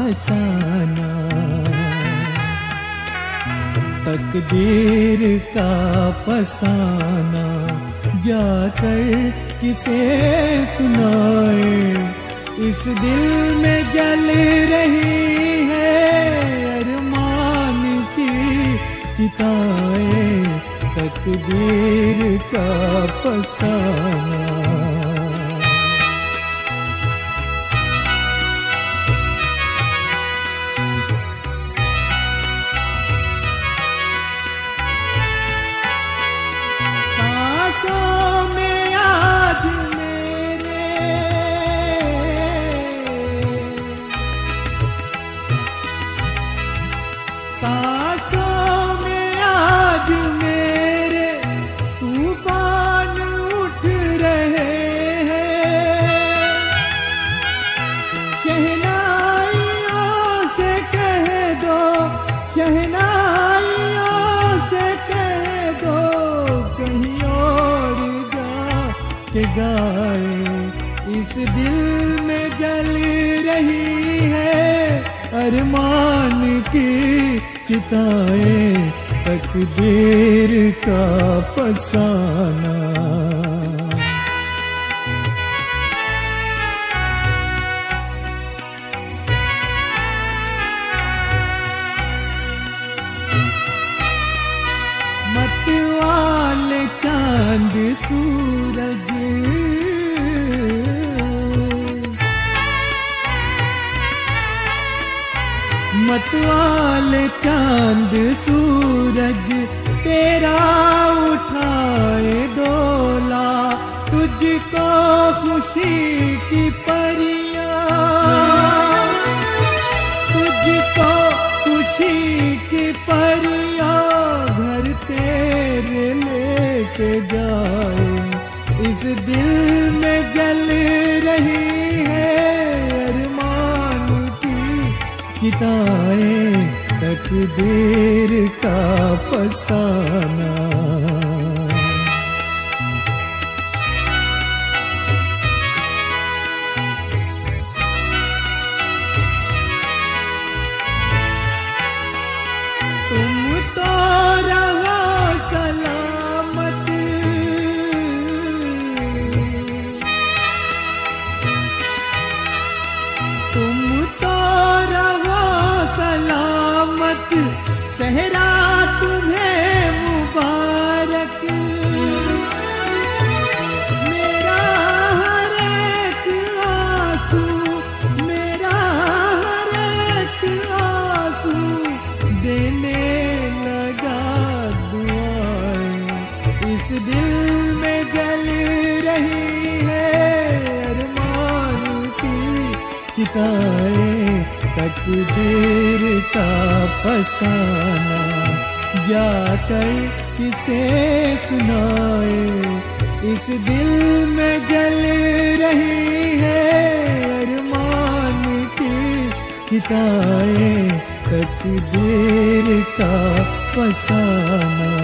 फसाना, तकदीर का फसाना जाकर किसे सुनाए। इस दिल में जल रही है अरमान की चिताएं, तकदीर का फसाना। सांसों में आज मेरे तूफान उठ रहे हैं। शहनाइयों से कह दो, शहनाइयों से कह दो कहीं और जा के गाए। इस दिल में जल रही है अरमान की चिताएं, तकदीर का फसाना। मतवाले चांद सूरज, मतवाले चांद सूरज तेरा उठाए डोला। तुझको खुशी की परियां, तुझको खुशी की परियां घर तेरे लेके जाए। इस दिल में जल रही है अरमान की चिताएं, तकदीर का फसाना। तुम तो रहो सलामत, तुम तो रहो सलामत, सहरा तुम्हें मुबारक। मेरा हर एक आंसू, मेरा हर एक आंसू देने लगा दुआएं। इस दिल में जल रही है अरमान की चिताएं, तकदीर का फसाना जाकर किसे सुनाए। इस दिल में जल रही है अरमान की चिताएं, तकदीर का फसाना।